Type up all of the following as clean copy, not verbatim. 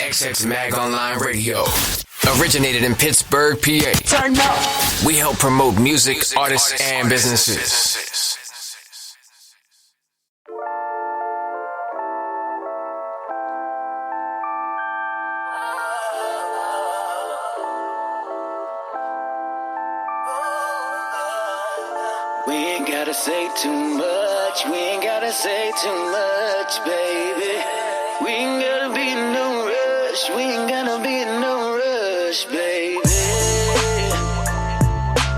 HotxXMagOnlineRadio. Originated in Pittsburgh, PA. Turn up. We help promote music, artists, and businesses. We ain't gotta say too much, we ain't gotta say too much, baby. We ain't gotta be in no rush, we ain't gonna be in no rush, baby.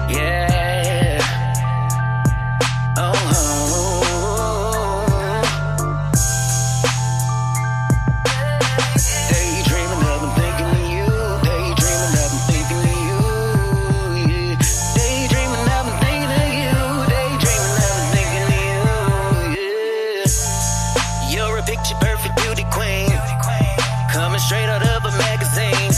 Yeah. Oh. Daydreaming of and thinking of you, daydreaming of and thinking of you, yeah. Daydreaming of and thinking of you, daydreaming of and thinking of you, yeah. You're a picture perfect beauty queen, coming straight out of a magazine.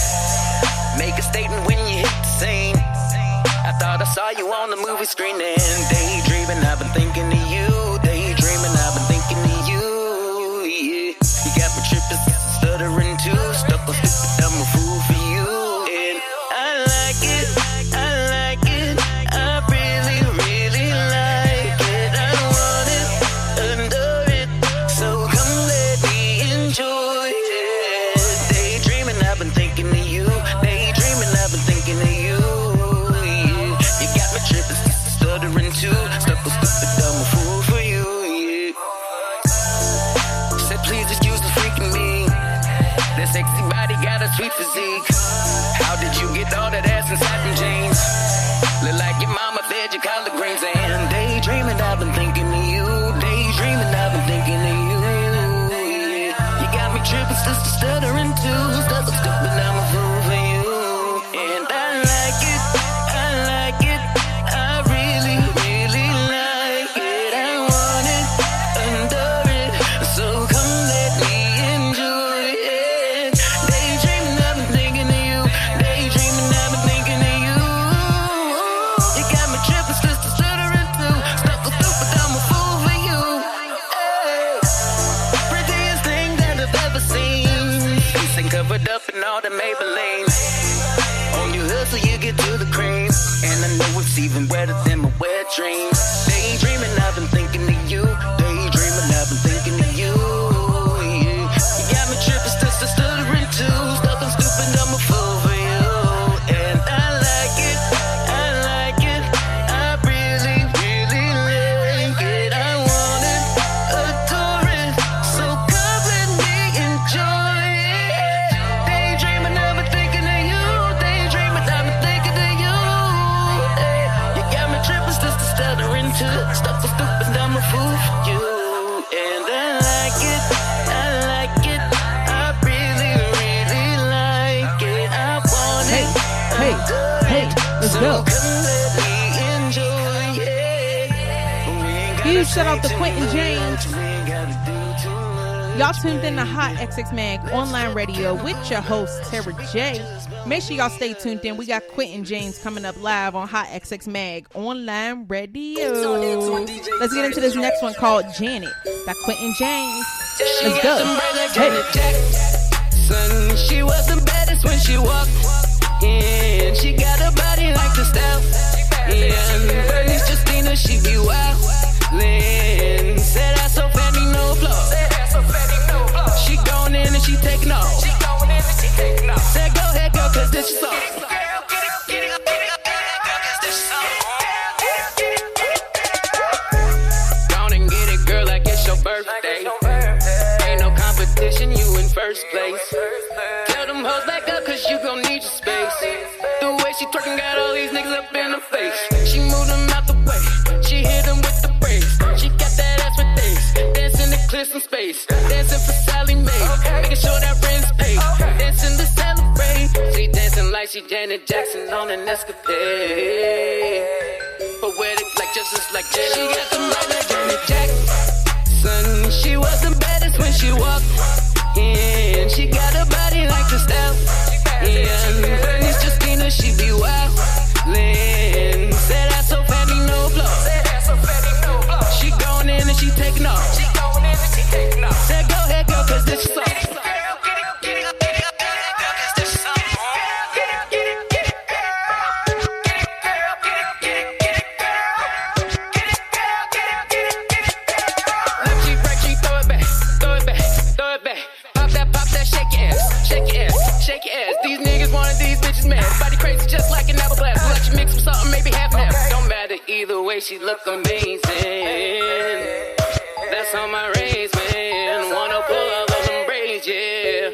Make a statement when you hit the scene. I thought I saw you on the movie screen and daydreaming, I've been thinking of you, daydreaming, I've been thinking of you, yeah. You got me tripping, stuttering too, stuck on stupid, I'm a fool for you, and I like it, I really, really like it, I want it, adore it, so come let me enjoy it. Daydreaming, I've been thinking of you, daydreaming, I've been thinking of you, yeah. You got me tripping, stuttering too, stuck on stupid, I'm a fool for you, yeah. Said please excuse the freaking me, that sexy body got a sweet physique. How did you get all that ass inside them jeans? Look like your mama fed you collard greens. And daydreaming, I've been thinking of you, daydreaming, I've been thinking of you, yeah. You got me tripping, sister, stuttering too, stuck on stupid, I'm a fool for you, and I like it, I really, really like it, I want it, adore it, so come let me enjoy it. Daydreaming, I've been thinking of you, daydreaming, I've been thinking of you. You got me tripping, sister, stuttering too, stuck on stupid, I'm a fool for you. Hey. Prettiest thing that I've ever seen, face ain't covered up in all the Maybelline. On your hustle, you get to the cream, and I know it's even wetter than my wet dreams. Daydreaming, I've been thinking of you, daydreaming, I've been thinking of you, yeah. You got me tripping, sister, stuttering too, stuck on stupid, I'm a fool for you, and I like it, I really, really like it, I want it, adore it, so come let me enjoy it. Daydreaming, I've been thinking of you, daydreaming, I've been thinking of you, yeah. You got me tripping, sister, stuttering too, stuck on stupid, I'm a fool for you, and I like it, I really, really like it, I want it, Hey, let's so go. come let me enjoy it. Huge shout out to Quentin James. We ain't gotta do too much. Y'all tuned in to Hot XX Mag Online Radio with your host, Tara J. Make sure y'all stay tuned in. We got Quentin James coming up live on Hot XX Mag Online Radio. Let's get into this next one called Janet by Quentin James. Let's go. Son, she was the baddest when she walked in. She got a body like the style. Yeah, Bernie's Justina, she be wildin'. Said I so fatty, no flaws. She going in and she taking off. Said go ahead, girl, cause this is all. Gone and get it, girl, like it's your birthday. Ain't no competition, you in first place. Tell them hoes back up, cause you gon' need your space. The way she twerking got all these niggas up in her face. She moved them out the way, she hit them with the brakes. She got that ass for days, dancing to clear some space. Dancing for Sally Mae, making sure that rent's paid. Dancing to celebrate, she dancing like she Janet Jackson on an escapade. Poetic like justice like Janet. She got them right like Janet Jackson. She was the baddest when she walked in. She got a body like the style. Yeah, Bernie's Justina, she be wildin'. Said I so fatty, no flaws. She going in and she taking off. Said go ahead, girl, cause this is all. she look amazing. That's on my race, man. Wanna pull up on them braids, yeah.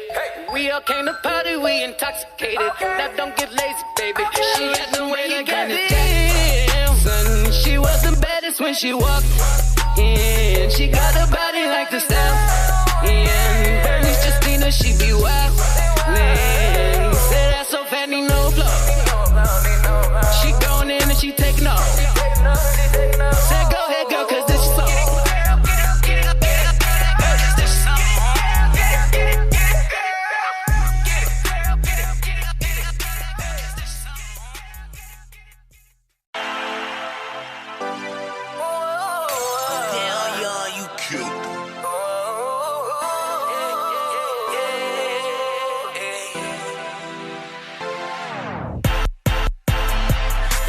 We all came to party, we intoxicated. Now don't get lazy, baby. She had the way you got it. Son, she was the baddest when she walked in. She got a body like the style. And Bernie's Justina, she be wild. Said that's so fat, need no flow. She going in and she taking off. Said go ahead, girl, cause this is song.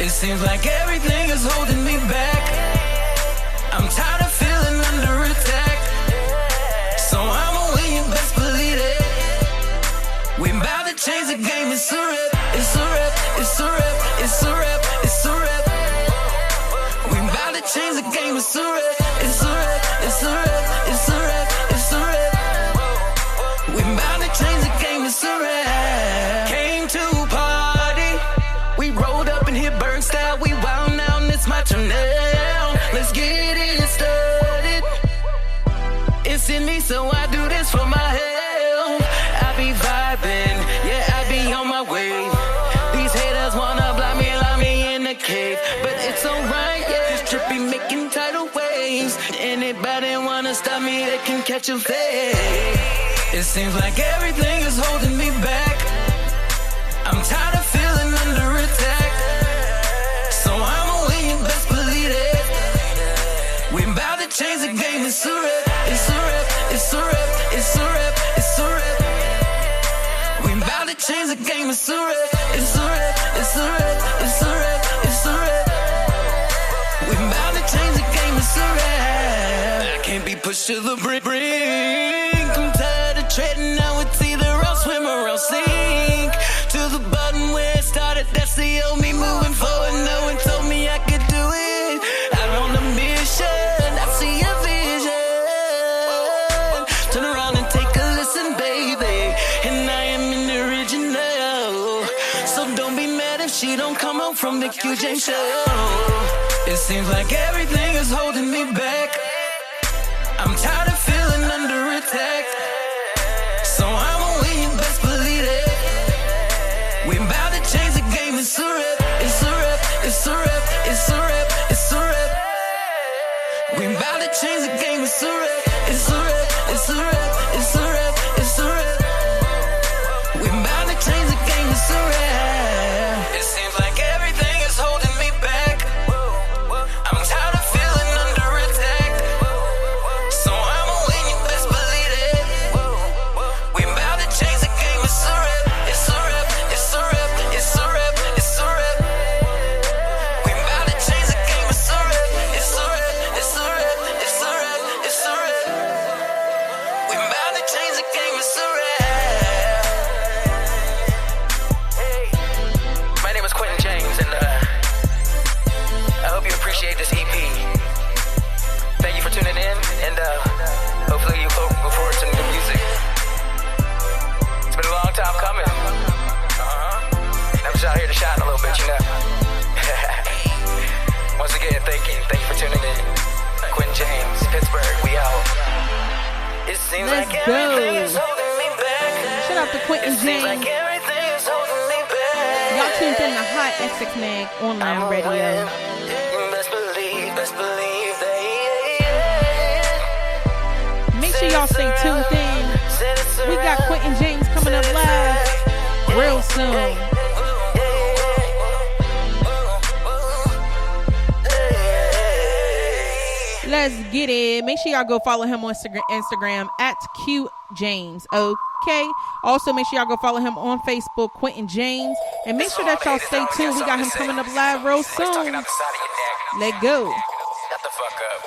It seems like everything is holding me back. I'm tired of feeling under attack. So I'ma win, you best believe it. We about to change the game, it's a rap, it's a rap, it's a rap, it's a rap, it's a rap. We about to change the game, it's a rap, it's a rap, it's a rap, it's a rap, it's a rap. We about to change the game, it's a rap. Came to party, we rolled up and hit Berg style, we wild now, and it's my turn now. Let's get it started. It's in me, so I do this for my health. I be vibing, yeah, I be on my way. These haters wanna block me in the cave, but it's alright, yeah. This trip be making tidal waves. Anybody wanna stop me, they can catch a fade. It seems like everything is holding me back. I'm tired of feeling under attack. So I'ma win, you best believe it. We about to change the game, it's a rap, it's a rap, it's a rap, it's a rap, it's a rap. We about to change the game, it's a rap, it's a rap, it's a rap, it's a rap, it's a rap. We about to change the game, it's a rap. I can't be pushed to the brink. I'm tired of treading, now it's either I'll swim or I'll sink. To the bottom where it started, that's the old me moving forward. No one told me I could do it. I'm on a mission, I see a vision. Turn around and take a listen, baby. And I am an original. So don't be mad if she don't come home from the Q James show. It seems like everything is holding me back. I'm tired of feeling under attack. So I'ma win, you best believe it. We about to change the game, it's a rap, it's a rap, it's a rap, it's a rap, it's a rap. We about to change the game, it's a rap, it's a rap, it's a rap, it's a rap, it's a rap. We about to change the game, it's a rap. It seems like everything is holding me back. I'm tired of feeling under attack. So I'ma win, you best believe it. We about to change the game, it's a rap, it's a rap, it's a rap, it's a rap, it's a rap. We about to change the game, it's a rap, it's a rap, it's a rap, it's a rap, it's a rap. We about to change the game, it's a rap. My name is Quentin James, and I hope you appreciate this EP. Thank you for tuning in, and hopefully you look forward to new music. It's been a long time coming. I'm just out here to shine a little bit, you know. Once again, thank you for tuning in. Quentin James, Pittsburgh, we out. It seems Let's like go. everything is holding me back. Shout out to Quentin Seems like James. everything is holding me back. Y'all tuned in to Hot HotxMag Online Radio. Best believe that. Make sure y'all stay tuned in. We got Quentin James coming up live real soon. Let's get it. Make sure y'all go follow him on Instagram at QJames. Okay. Also, make sure y'all go follow him on Facebook, Quentin James. And make sure that y'all stay tuned. We got him coming up live real soon. Let go. Shut the fuck up.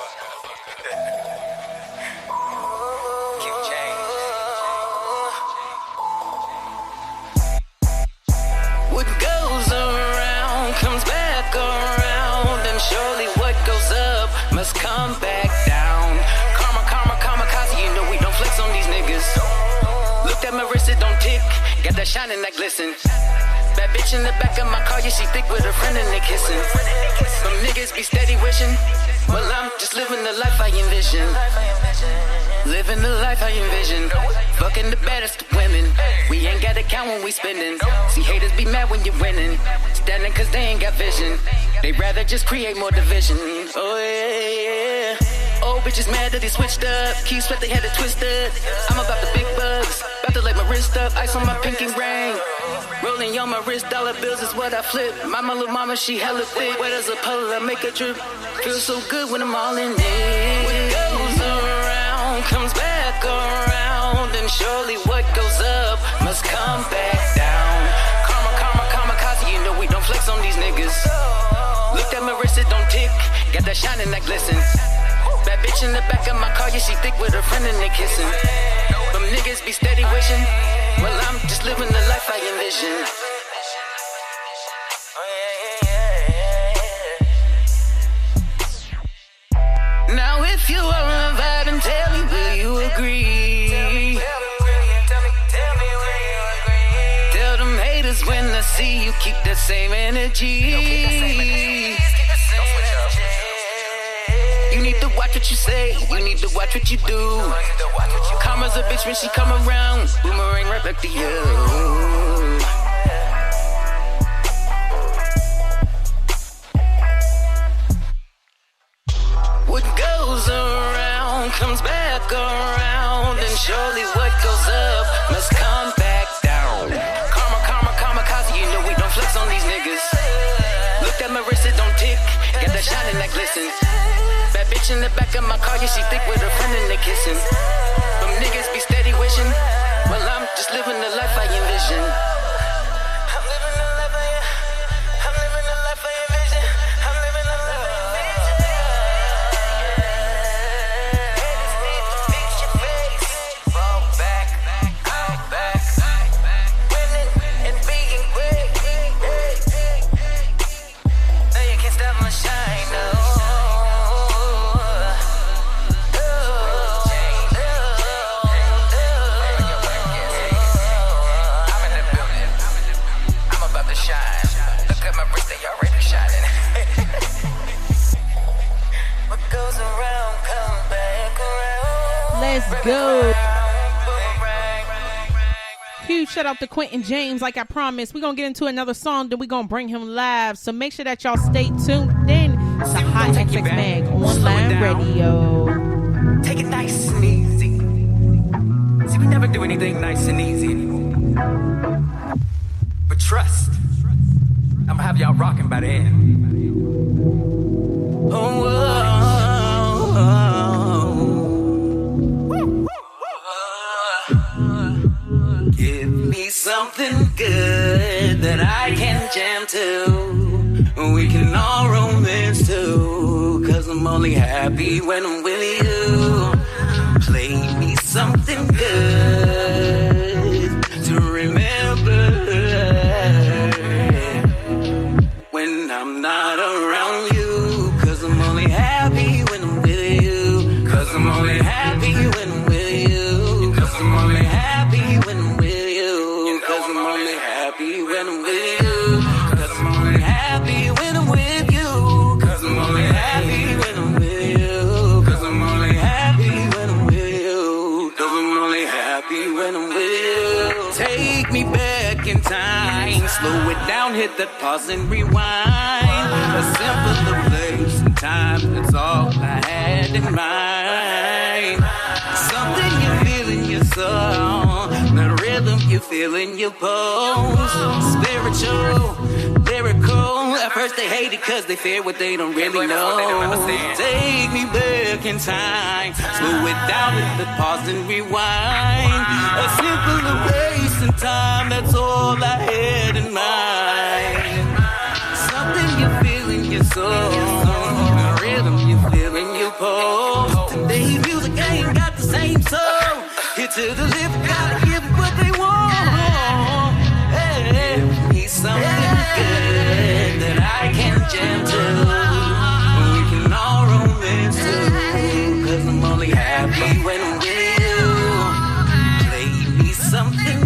What goes around comes back around, and surely what goes wrist, it don't tick. Got that shining that glisten. Bad bitch in the back of my car, yeah, she thick with her friend and they kissing. Some niggas be steady wishing. Well, I'm just living the life I envision. Living the life I envision. Fucking the baddest of women. We ain't gotta count when we spending. See, haters be mad when you're winning. Standing cause they ain't got vision. They rather just create more division. Oh yeah, yeah. Old bitches mad that they switched up. Keys sweat, they had it twisted. I'm about the big bucks. About to light my wrist up. Ice on my pinky ring. Rolling on my wrist, dollar bills is what I flip. Mama, little mama, she hella thick. Wet as a puddle, I make a drip. Feel so good when I'm all in it. What goes around comes back around, and surely what goes up must come back down. Karma, karma, kamikaze, you know we don't flex on these niggas. Looked at my wrist, it don't tick. Got that shine and that glisten. Bad bitch in the back of my car, yeah, she thick with her friend and they kissing. Them niggas be steady wishing. Well, I'm just living the life I envision. Now if you are a vibe and tell me, will you agree? Tell them haters when I see you, keep that same energy. You need to watch what you say, you need to watch what you do. Karma's a bitch when she come around, boomerang right back to you. What goes around comes back around, and surely what goes up must come back down. Karma, karma, kamikaze, you know we don't flex on these niggas. Looked at my wrist, it don't tick. Got that shine and that glisten. Bad bitch in the back of my car, yeah, she thick with her friend and they kissing. Them niggas be steady wishing. Well, I'm just living the life I envision. I'm living the life I envision. I'm living the life I envision. Haters need to fix your face. Fall back, out back. Winning and being great. No, you can't stop my shine, no. Let's go. Huge shout out to Quentin James. Like I promised, we're going to get into another song, then we're going to bring him live. So make sure that y'all stay tuned in to Hot XX Mag Online Radio. Take it nice and easy. See, we never do anything nice and easy anymore. But trust, I'm going to have y'all rocking by the end. Oh, give me something good that I can jam to. We can all romance too, 'cause I'm only happy when I'm with you. Play me something good to remember when I'm not around you, 'cause I'm only happy when I'm with you, 'cause I'm only happy when I'm with you, 'cause I'm only happy when I'm with you, 'cause I'm only happy when I'm with you, 'cause I'm only happy when I'm with you, 'cause I'm only happy when I'm with you, 'cause I'm only happy when I'm with you, 'cause I'm only happy when I'm with you. Take me back in time, slow it down, hit that pause and rewind. A simpler place and time, that's all I had in mind. Something you feel in your soul, the rhythm you feel in your pose. Spiritual, lyrical. At first they hate it 'cause they fear what they don't really know. Take me back in time, slow it down, hit the pause and rewind. A simpler place and time, that's all I had in mind. Something you feel in your soul, the rhythm you feel in your pose. Today's music ain't got the same soul. Hit to the lip, gotta give what they want. Hey, need something good that I can jam to. We can all romance too, 'cause I'm only happy when I'm with you. Play me something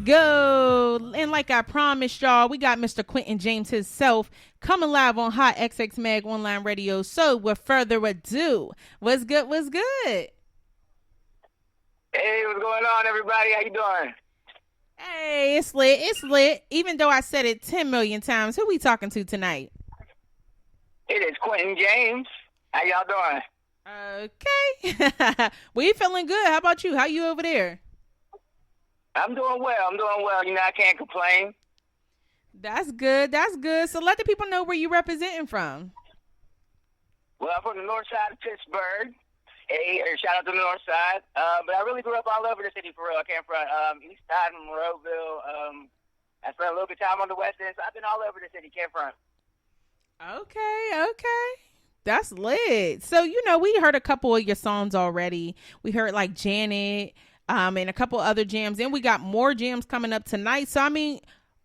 go. And like I promised y'all, we got Mr. Quentin James himself coming live on Hot XX Mag Online Radio. So with further ado, what's good? What's good? Hey, what's going on, everybody? How you doing? Hey, it's lit. It's lit. Even though I said it 10 million times, who we talking to tonight? It is Quentin James. How y'all doing? Okay. We feeling good. How about you? How you over there? I'm doing well. You know, I can't complain. That's good. That's good. So let the people know where you representing from. Well, I'm from the north side of Pittsburgh. Hey, shout out to the north side. But I really grew up all over the city for real. I came from east side of Monroeville. I spent a little bit of time on the west end, so I've been all over the city. Came from. Okay. That's lit. So, you know, we heard a couple of your songs already. We heard like Janet, and a couple other jams. And we got more jams coming up tonight. So, I mean,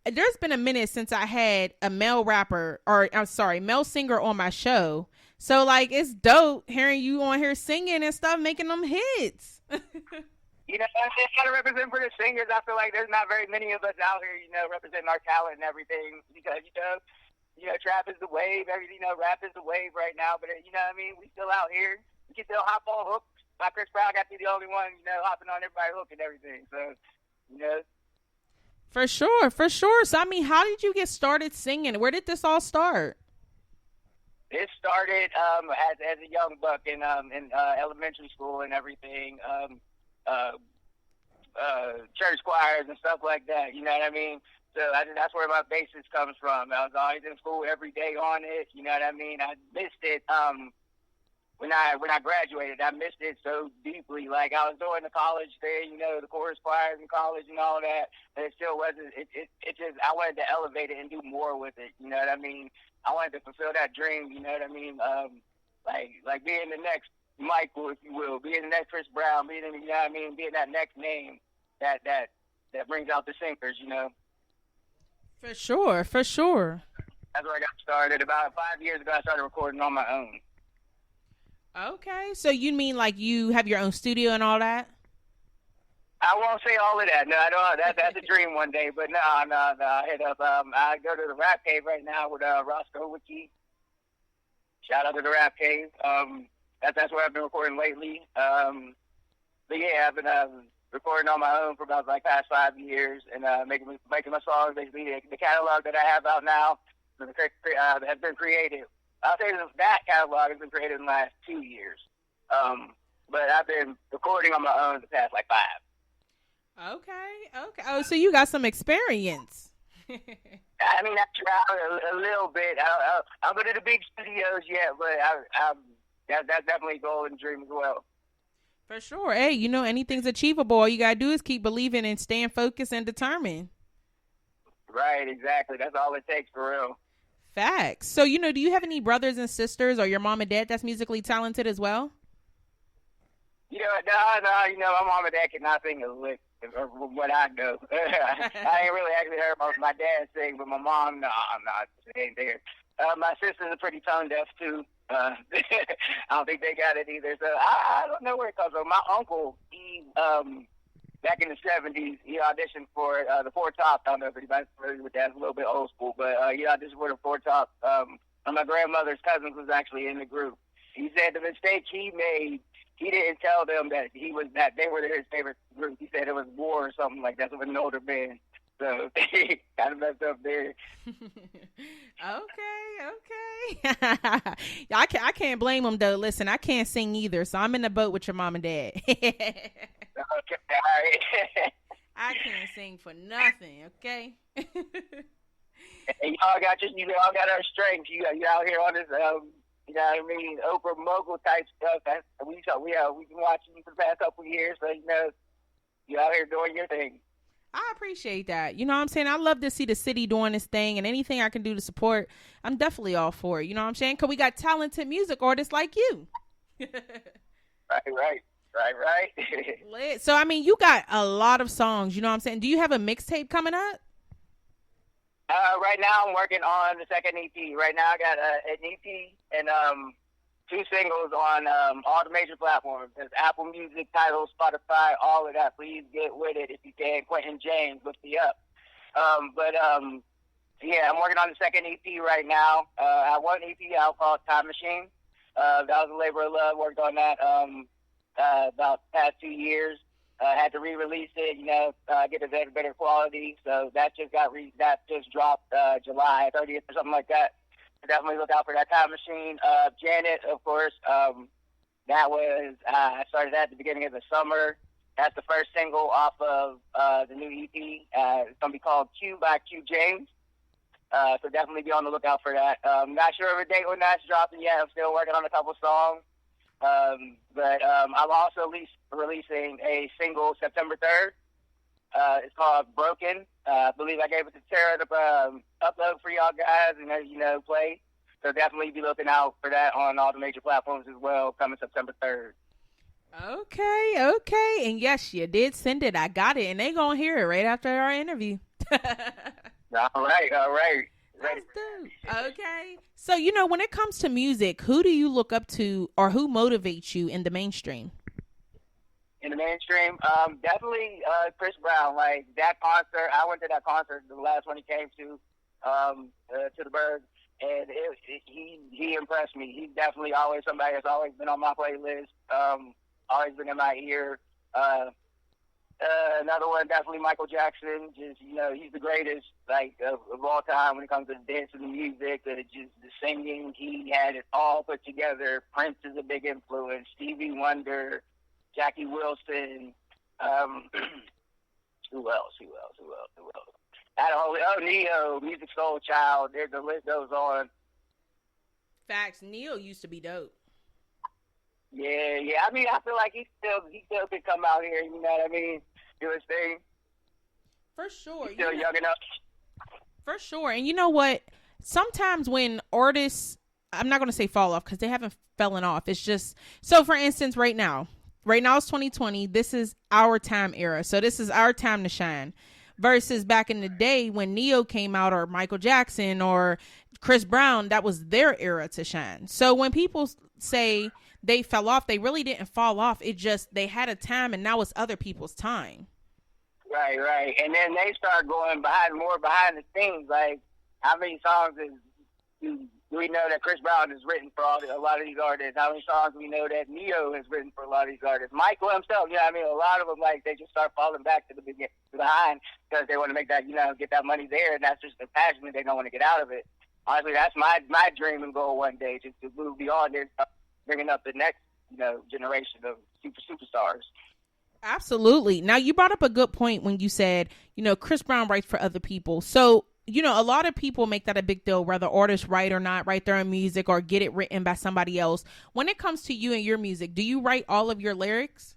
there's been a minute since I had a male male singer on my show. So, like, it's dope hearing you on here singing and stuff, making them hits. You know, I just got to represent for the singers. I feel like there's not very many of us out here, you know, representing our talent and everything because, you know, trap is the wave. Rap is the wave right now. But, you know what I mean? We still out here. We can still hop on hooks. My Chris Brown got to be the only one, you know, hopping on everybody's hook and everything. So, you know. For sure. So, I mean, how did you get started singing? Where did this all start? It started as a young buck in elementary school and everything, church choirs and stuff like that. You know what I mean? So that's where my basis comes from. I was always in school every day on it. You know what I mean? I missed it when I graduated. I missed it so deeply. Like I was doing the college thing, you know, the chorus choirs in college and all that. But it still wasn't. It just I wanted to elevate it and do more with it. You know what I mean? I wanted to fulfill that dream. You know what I mean? Like being the next Michael, if you will, being the next Chris Brown, being that next name that brings out the singers. You know. For sure. That's where I got started. About 5 years ago, I started recording on my own. Okay, so you mean like you have your own studio and all that? I won't say all of that. No, I don't. That's a dream one day. But no. I hit up. I go to the Rap Cave right now with Roscoe Wiki. Shout out to the Rap Cave. That's where I've been recording lately. But yeah, I've been recording on my own for about like past 5 years and making my songs. Basically, the catalog that I have out now has been created. I'll say that catalog has been created in the last 2 years. But I've been recording on my own the past like 5. Okay. Oh, so you got some experience. I mean, I tried a little bit. I don't go to the big studios yet, but that's definitely a goal and dream as well. For sure. Hey, you know, anything's achievable. All you got to do is keep believing and staying focused and determined. Right, exactly. That's all it takes for real. Facts. So, you know, do you have any brothers and sisters or your mom and dad that's musically talented as well? You know, no. You know, my mom and dad cannot sing a lick from what I know. I ain't really actually heard my dad sing, but my mom, no, she ain't there. My sisters are pretty tone deaf, too. I don't think they got it either. So I don't know where it comes from. My uncle, he, back in the 70s, he auditioned for the Four Top. I don't know if anybody's familiar with that. It's a little bit old school, but he auditioned for the Four Top. And my grandmother's cousins was actually in the group. He said the mistake he made, he didn't tell them that they were his favorite group. He said it was War or something like that, so it was an older band. So he kind of messed up there. Okay. I can't blame him though. Listen, I can't sing either, so I'm in the boat with your mom and dad. Okay, all right. I can't sing for nothing. Okay. And y'all got our strengths. You out here on this, you know what I mean, Oprah mogul type stuff. We've been watching you for the past couple of years, so you know, you out here doing your thing. I appreciate that. You know what I'm saying? I love to see the city doing this thing, and anything I can do to support, I'm definitely all for it. You know what I'm saying? Because we got talented music artists like you. Right. Lit. So, I mean, you got a lot of songs. You know what I'm saying? Do you have a mixtape coming up? Right now, I'm working on the second EP. Right now, I got an EP and 2 singles on all the major platforms. There's Apple Music, Tidal, Spotify, all of that. Please get with it if you can. Quentin James, look me up. Yeah, I'm working on the second EP right now. I have one EP out called Time Machine. That was a labor of love. Worked on that about the past 2 years. Had to re-release it, get a better quality. So that just dropped July 30th or something like that. So definitely look out for that. Time Machine. Janet, of course. That was I started that at the beginning of the summer. That's the first single off of the new EP. It's gonna be called Q by Q James. So definitely be on the lookout for that. Not sure of a date when that's dropping yet. I'm still working on a couple songs. But I'm also releasing a single September 3rd. It's called Broken. I believe I gave it to Tara to upload for y'all guys and, play. So definitely be looking out for that on all the major platforms as well, coming September 3rd. Okay. And yes, you did send it. I got it. And they going to hear it right after our interview. All right. That's dope. Okay. So, when it comes to music, who do you look up to or who motivates you in the mainstream? In the mainstream, definitely Chris Brown. Like that concert, I went to that concert, the last one he came to the Berg, and he impressed me. He's definitely always somebody that's always been on my playlist, always been in my ear. Another one, definitely Michael Jackson. Just, he's the greatest, of all time when it comes to dancing and music. The singing, he had it all put together. Prince is a big influence. Stevie Wonder, Jackie Wilson. Who else? Neo, Music Soul Child. The list goes on. Facts. Neo used to be dope. Yeah. I mean, I feel like he still could come out here. You know what I mean? Do his thing. For sure. He's still young enough. For sure. And you know what? Sometimes when artists, I'm not going to say fall off because they haven't fallen off. It's just, so for instance, right now it's 2020. This is our time era. So this is our time to shine. Versus back in the day when Neo came out or Michael Jackson or Chris Brown, that was their era to shine. So when people say they fell off, they really didn't fall off. It just, they had a time and now it's other people's time. Right. And then they start going behind the scenes. Like, how many songs do we know that Chris Brown has written for a lot of these artists? How many songs do we know that Neo has written for a lot of these artists? Michael himself, a lot of them, they just start falling back to behind because they want to make that, get that money there, and that's just the passion that they don't want to get out of it. Honestly, that's my dream and goal one day, just to move beyond it, bringing up the next, generation of superstars. Absolutely. Now, you brought up a good point when you said, Chris Brown writes for other people. So, a lot of people make that a big deal, whether artists write or not, write their own music or get it written by somebody else. When it comes to you and your music, do you write all of your lyrics?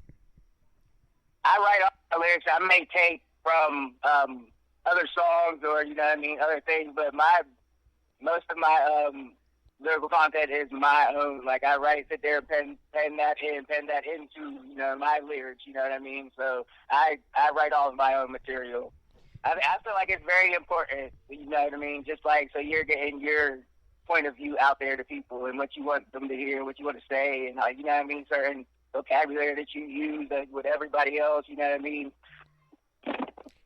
I write all the lyrics. I may take from other songs or, other things, but most of my lyrical content is my own. Like, I sit there and pen that into, my lyrics, you know what I mean? So I write all of my own material. I feel like it's very important, you know what I mean? Just so you're getting your point of view out there to people and what you want them to hear, what you want to say, and you know what I mean? Certain vocabulary that you use with everybody else, you know what I mean?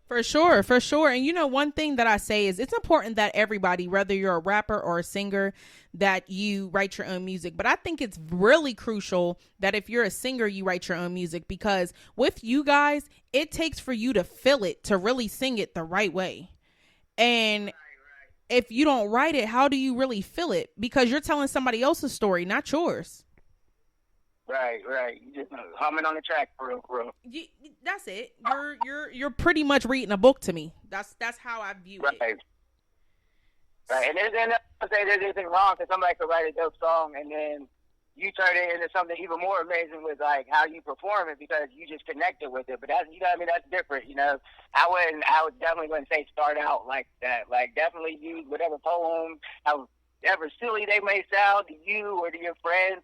For sure. And one thing that I say is it's important that everybody, whether you're a rapper or a singer, that you write your own music. But I think it's really crucial that if you're a singer, you write your own music, because with you guys, it takes for you to feel it, to really sing it the right way. And if you don't write it, how do you really feel it? Because you're telling somebody else's story, not yours. Right. You just humming on the track, for real. That's it. You're pretty much reading a book to me. That's how I view it. Right. And there's anything wrong because somebody could write a dope song and then you turn it into something even more amazing with how you perform it because you just connected with it. But that's, that's different. I would definitely wouldn't say start out like that. Like, definitely use whatever poem, however silly they may sound to you or to your friends.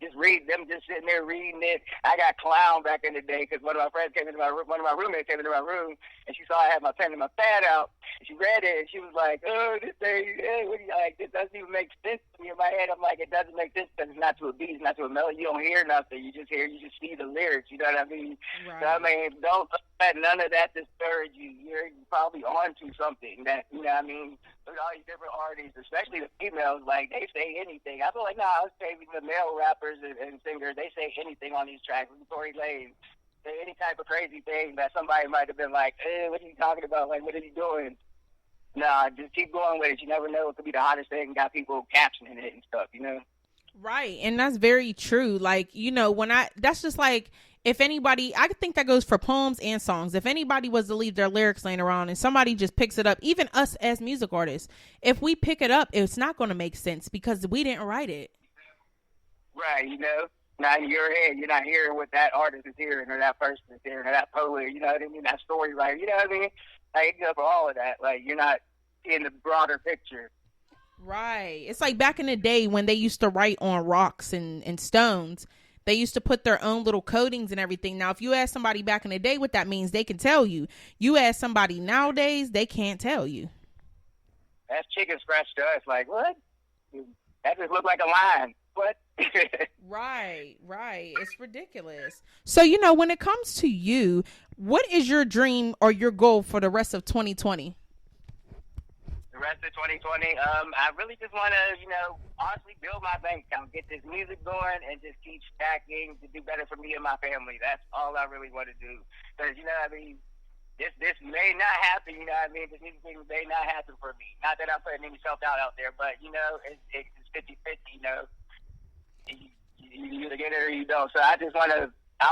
just read them, just sitting there reading it. I got clowned back in the day because one of my roommates came into my room, and she saw I had my pen and my pad out. And she read it, and she was like, "Oh, this thing, what do you like? This doesn't even make sense to me." In my head, I'm like, "It doesn't make sense because it's not to a beat, it's not to a melody. You don't hear nothing. You just see the lyrics. You know what I mean?" Right. So I mean, don't let none of that discourage you. You're probably onto something that, you know what I mean? Look at all these different artists, especially the females, like, they say anything. I feel like, nah, it's maybe the male rappers and singers, they say anything on these tracks. Tory Lanez, say any type of crazy thing that somebody might have been like, what are you talking about? Like, what are you doing? Nah, just keep going with it. You never know. It could be the hottest thing and got people captioning it and stuff, you know? Right. And that's very true. Like, you know, that's just like, if anybody, I think that goes for poems and songs. If anybody was to leave their lyrics laying around and somebody just picks it up, even us as music artists, if we pick it up, it's not going to make sense because we didn't write it. Right, you know? Not in your head. You're not hearing what that artist is hearing or that person is hearing or that poet, you know what I mean? That story writer, you know what I mean? Like, you go for all of that. Like, you're not seeing the broader picture. Right. It's like back in the day when they used to write on rocks and stones. They used to put their own little coatings and everything. Now, if you ask somebody back in the day what that means, they can tell you. You ask somebody nowadays, they can't tell you. That's chicken scratch to us. Like, what? That just looked like a line. What? Right. It's ridiculous. So, you know, when it comes to you, what is your dream or your goal for the rest of 2020? The rest of 2020, I really just want to, you know, honestly build my bank account, get this music going, and just keep stacking to do better for me and my family. That's all I really want to do. Because, you know what I mean, this may not happen, you know what I mean? This music thing may not happen for me. Not that I'm putting any self-doubt out there, but, you know, it's 50-50, you know. You either get it or you don't. So I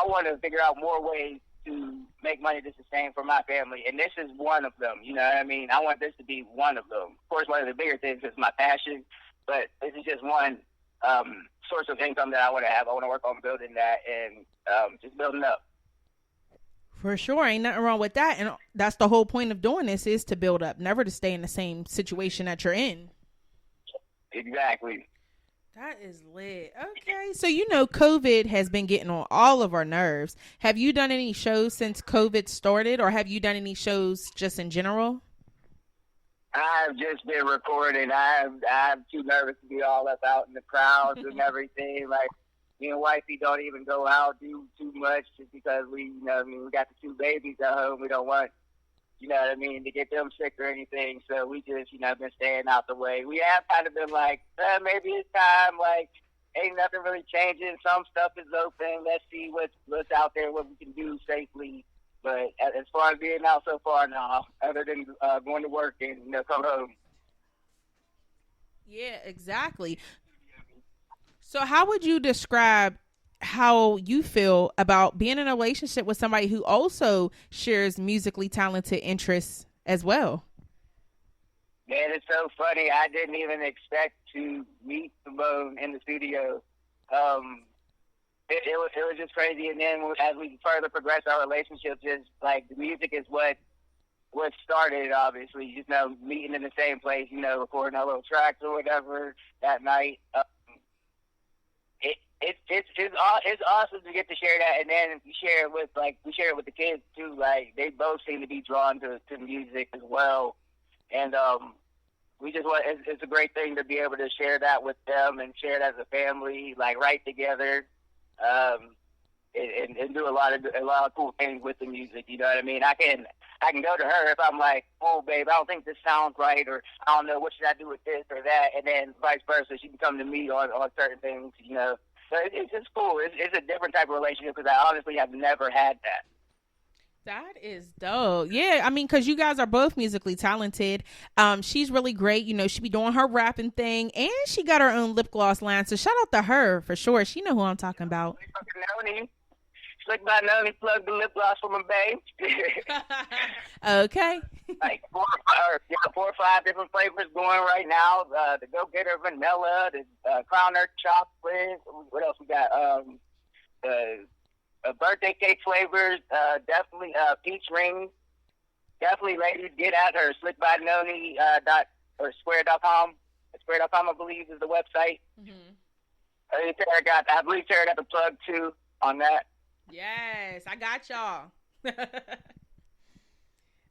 want to figure out more ways to make money to sustain for my family, and this is one of them. You know what I mean? I want this to be one of them. Of course, one of the bigger things is my passion, but this is just one source of income that I want to have. I want to work on building that and just building up. For sure. Ain't nothing wrong with that. And that's the whole point of doing this, is to build up, never to stay in the same situation that you're in. Exactly. That is lit. Okay. So, you know, COVID has been getting on all of our nerves. Have you done any shows since COVID started, or have you done any shows just in general? I've just been recording. I'm too nervous to be all up out in the crowds and everything. Like, me and wifey don't even go out, do too much, just because we, you know what I mean, we got the 2 babies at home. We don't want, you know what I mean, to get them sick or anything. So we just, you know, been staying out the way. We have kind of been like, maybe it's time. Like, ain't nothing really changing. Some stuff is open. Let's see what's out there, what we can do safely. But as far as being out so far now, other than going to work and, you know, come home. Yeah, exactly. So how would you describe how you feel about being in a relationship with somebody who also shares musically talented interests as well? Man, it's so funny. I didn't even expect to meet Simone in the studio. It was just crazy. And then as we further progressed our relationship, just like the music is what started it, obviously. You know, meeting in the same place, you know, recording our little tracks or whatever that night. It's awesome to get to share that, and then we share it with the kids too. Like, they both seem to be drawn to music as well, and we just want. It's a great thing to be able to share that with them and share it as a family, like write together, and do a lot of cool things with the music. You know what I mean? I can go to her if I'm like, oh babe, I don't think this sounds right, or I don't know, what should I do with this or that, and then vice versa. She can come to me on certain things, you know. So it's just cool. It's a different type of relationship because I honestly have never had that. That is dope. Yeah, I mean, because you guys are both musically talented. She's really great. You know, she be doing her rapping thing, and she got her own lip gloss line. So shout out to her for sure. She know who I'm talking about. Slick by Noni, plug the lip gloss for my babe. Okay. Like 4 or 5 different flavors going right now. The Go Getter vanilla, the Crown Earth chocolate. What else we got? The birthday cake flavors. Definitely peach rings. Definitely, ladies, get at her. Slickbynoni.square.com. Square.com, I believe, is the website. Mm-hmm. I believe Tara got the plug too on that. Yes, I got y'all.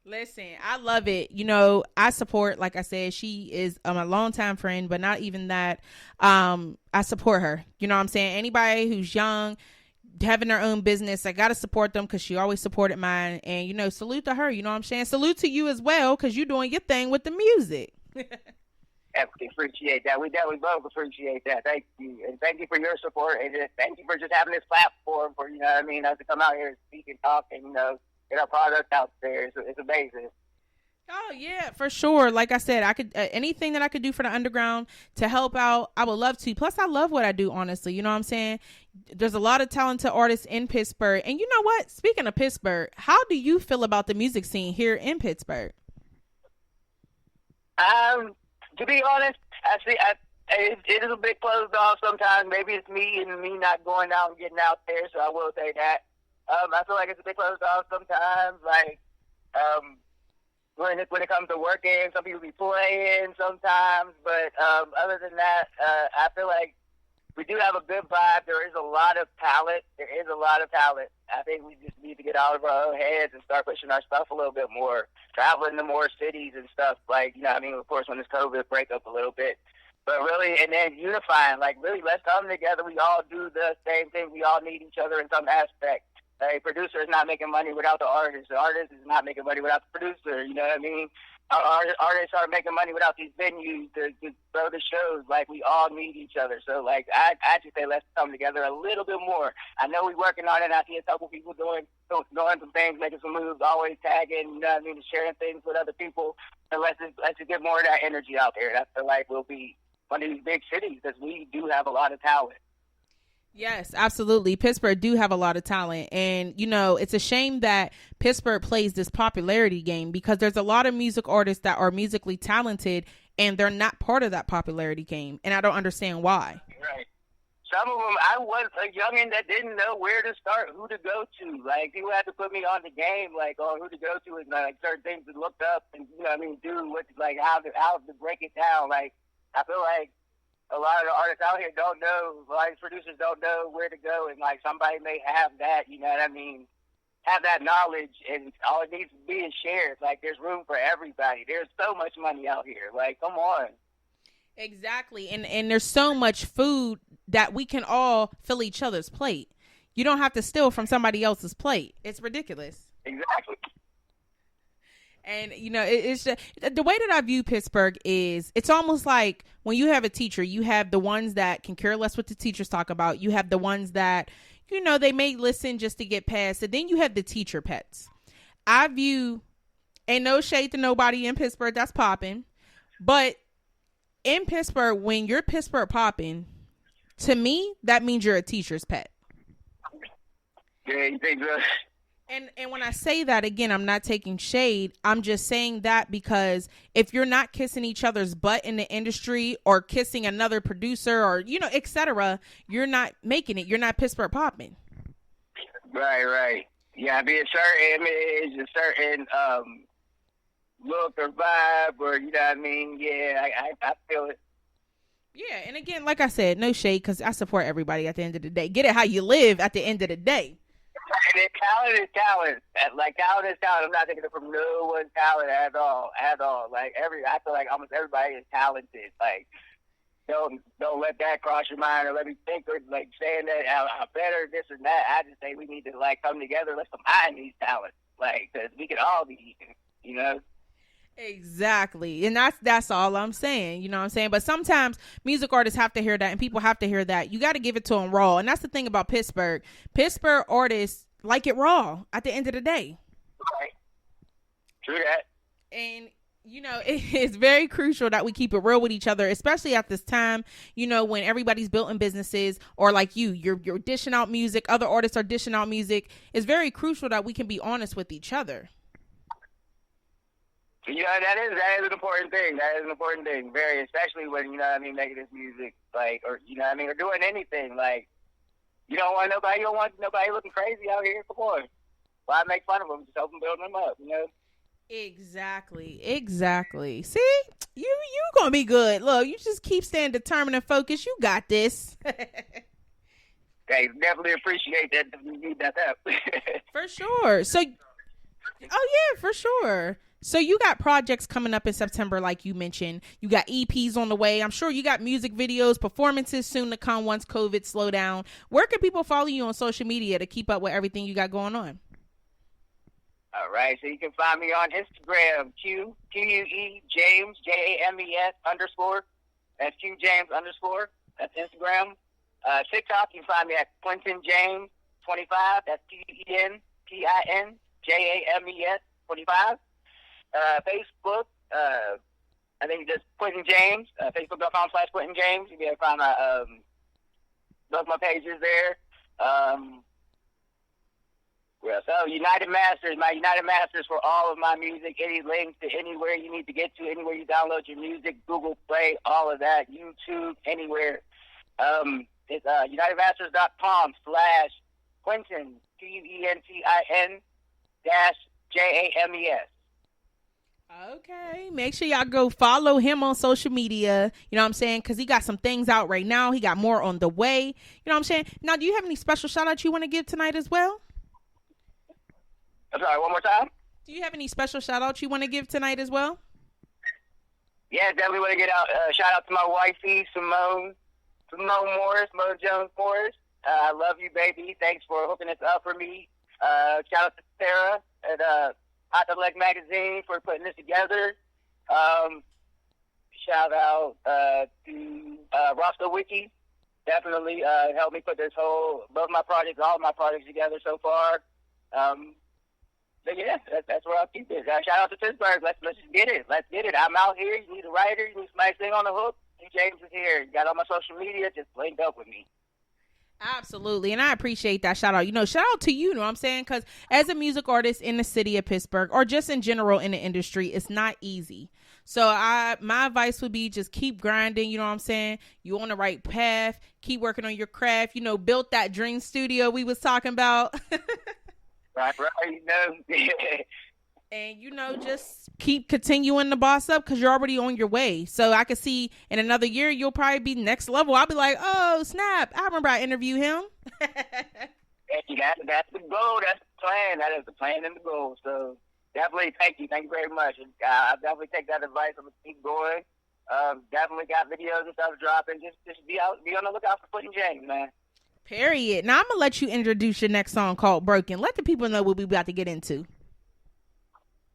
Listen, I love it. You know, I support, like I said, she is a longtime friend, but not even that. I support her. You know what I'm saying? Anybody who's young, having their own business, I got to support them because she always supported mine. And, you know, salute to her. You know what I'm saying? Salute to you as well because you're doing your thing with the music. Definitely appreciate that. We definitely both appreciate that. Thank you. And thank you for your support. And thank you for just having this platform for, you know what I mean, us to come out here and speak and talk and, you know, get our product out there. It's amazing. Oh yeah, for sure. Like I said, I could anything that I could do for the underground to help out, I would love to. Plus, I love what I do, honestly. You know what I'm saying? There's a lot of talented artists in Pittsburgh, and you know what? Speaking of Pittsburgh, how do you feel about the music scene here in Pittsburgh? To be honest, it is a bit closed off sometimes. Maybe it's me and me not going out and getting out there, so I will say that. I feel like it's a bit closed off sometimes. Like, when it comes to working, some people be playing sometimes. But other than that, I feel like we do have a good vibe. There is a lot of talent. I think we just need to get out of our own heads and start pushing our stuff a little bit more, traveling to more cities and stuff. Like, you know what I mean? Of course, when this COVID break up a little bit. But really, and then unifying, like, really, let's come together. We all do the same thing. We all need each other in some aspect. A producer is not making money without the artist. The artist is not making money without the producer. You know what I mean? Our artists aren't making money without these venues to throw the shows. Like, we all need each other. So, like, I just say let's come together a little bit more. I know we're working on it. I see a couple people doing some things, making some moves, always tagging, you know what I mean, sharing things with other people. So let's just get more of that energy out there. I feel like we'll be one of these big cities because we do have a lot of talent. Yes, absolutely. Pittsburgh do have a lot of talent. And, you know, it's a shame that Pittsburgh plays this popularity game because there's a lot of music artists that are musically talented and they're not part of that popularity game. And I don't understand why. Right. Some of them, I was a youngin' that didn't know where to start, who to go to. Like, people had to put me on the game, like, on who to go to and, like, certain things to look up and, you know what I mean, do what, like, how to break it down. Like, I feel like a lot of the artists out here don't know, a lot of these producers don't know where to go, and, like, somebody may have that, you know what I mean, have that knowledge, and all it needs to be is shared. Like, there's room for everybody. There's so much money out here. Like, come on. Exactly. And there's so much food that we can all fill each other's plate. You don't have to steal from somebody else's plate. It's ridiculous. Exactly. And, you know, it's just, the way that I view Pittsburgh is it's almost like when you have a teacher, you have the ones that can care less what the teachers talk about. You have the ones that, you know, they may listen just to get past it. Then you have the teacher pets. I view, ain't no shade to nobody in Pittsburgh that's popping. But in Pittsburgh, when you're Pittsburgh popping, to me, that means you're a teacher's pet. Yeah, you think so? And when I say that, again, I'm not taking shade. I'm just saying that because if you're not kissing each other's butt in the industry or kissing another producer or, you know, etc., you're not making it. You're not Pittsburgh popping. Right. Yeah, be a certain image, a certain look or vibe or, you know what I mean? Yeah, I feel it. Yeah, and again, like I said, no shade because I support everybody at the end of the day. Get it how you live at the end of the day. And talent is talent. Like, talent is talent. I'm not taking it from no one's talent at all. Like, I feel like almost everybody is talented. Like, don't let that cross your mind or let me think or, like, saying that I'm better, this and that. I just say we need to, like, come together. Let's combine these talents. Like, because we can all be, you know? Exactly. And that's all I'm saying. You know what I'm saying? But sometimes music artists have to hear that and people have to hear that. You got to give it to them raw. And that's the thing about Pittsburgh. Pittsburgh artists like it raw at the end of the day. Right. True that. And, you know, it's very crucial that we keep it real with each other, especially at this time, you know, when everybody's building businesses or like you're dishing out music. Other artists are dishing out music. It's very crucial that we can be honest with each other. Yeah, that is an important thing. That is an important thing, very, especially when, you know what I mean, making this music, like, or, you know what I mean, or doing anything. Like, you don't want nobody looking crazy out here. Come on. Why make fun of them? Just help them build them up, you know? Exactly. See? You gonna be good. Look, you just keep staying determined and focused. You got this. Okay, definitely appreciate that. You need that help. For sure. So, oh yeah, for sure. So you got projects coming up in September, like you mentioned. You got EPs on the way. I'm sure you got music videos, performances soon to come once COVID slow down. Where can people follow you on social media to keep up with everything you got going on? All right, so you can find me on Instagram, QUE James, JAMES _. That's Q James _. That's Instagram. TikTok, you can find me at Quentin James 25. That's QUENTIN JAMES 25. Facebook, I think just Quentin James, Facebook.com/Quentin James. You can find my both my pages there. Well, so United Masters, my United Masters for all of my music, any links to anywhere you need to get to, anywhere you download your music, Google Play, all of that, YouTube, anywhere. It's UnitedMasters.com/Quentin, QUENTIN -JAMES. Okay, make sure y'all go follow him on social media. You know what I'm saying? Because he got some things out right now. He got more on the way. You know what I'm saying? Now, do you have any special shout outs you want to give tonight as well? I'm sorry, one more time? Do you have any special shout outs you want to give tonight as well? Yeah, definitely want to get out. Shout out to my wifey, Simone Jones Morris. I love you, baby. Thanks for hooking this up for me. Shout out to Sarah at HotxMagOnlineRadio for putting this together. Shout out to Roscoe Wiki. Definitely helped me put all my projects together so far. But yeah, that's where I'll keep it. Shout out to Pittsburgh. Let's just get it. Let's get it. I'm out here. You need a writer. You need somebody to sing on the hook. James is here. You got all my social media. Just link up with me. Absolutely. And I appreciate that shout out. Shout out to you know what I'm saying? Because as a music artist in the city of Pittsburgh, or just in general in the industry, it's not easy. So my advice would be just keep grinding. You know what I'm saying? You on the right path. Keep working on your craft. Built that dream studio we was talking about. Right. And, just keep continuing to boss up because you're already on your way. So I could see in another year, you'll probably be next level. I'll be like, oh, snap. I remember I interviewed him. That's the goal. That's the plan. That is the plan and the goal. So definitely thank you. Thank you very much. I'll definitely take that advice. I'm going to keep going. Definitely got videos and stuff dropping. Just be on the lookout for Quentin James, man. Period. Now I'm going to let you introduce your next song called Broken. Let the people know what we're about to get into.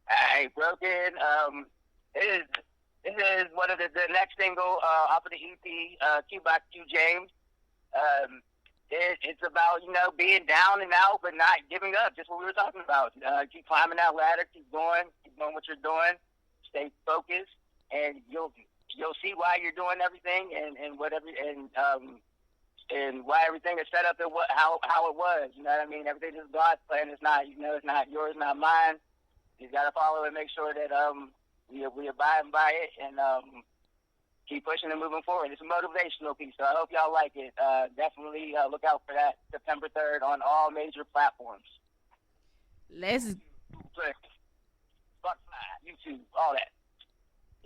Hey, Broken. This is one of the next single off of the EP, Q by Q James. It's about, being down and out, but not giving up. Just what we were talking about. Keep climbing that ladder, keep doing what you're doing, stay focused, and you'll see why you're doing everything and why everything is set up and how it was. You know what I mean? Everything is God's plan. It's not not yours, not mine. You got to follow and make sure that we abide by it and keep pushing and moving forward. It's a motivational piece, so I hope y'all like it. Definitely look out for that September 3rd on all major platforms. Spotify, YouTube, all that.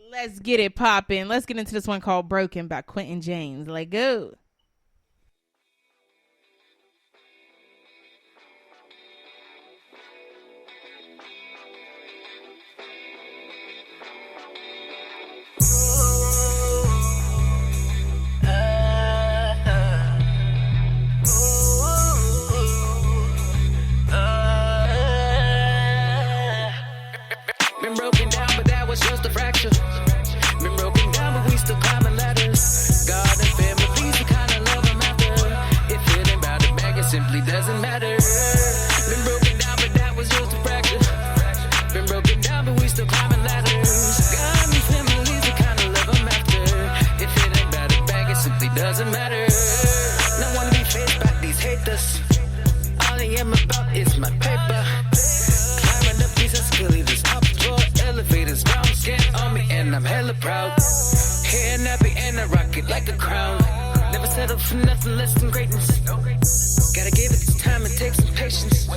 Let's get it popping. Let's get into this one called Broken by Quentin James. Let go. Been broken down, but that was just a fracture. Been broken down, but we still climbing ladders. God and family's the kind of love I'm after. If it ain't about the bag, it simply doesn't matter. Been broken down, but that was just a fracture. Been broken down, but we still climbing ladders. God and family's the kind of love I'm after. If it ain't about the bag, it simply doesn't matter. Don't wanna be faced by these haters. All I am about is my paper. Climbing up these escalators, up floor elevators, brown skin on me, and I'm hella proud. Hair nappy and I rock it like a crown. Never settle for nothing less than greatness. Gotta give it time and take some patience.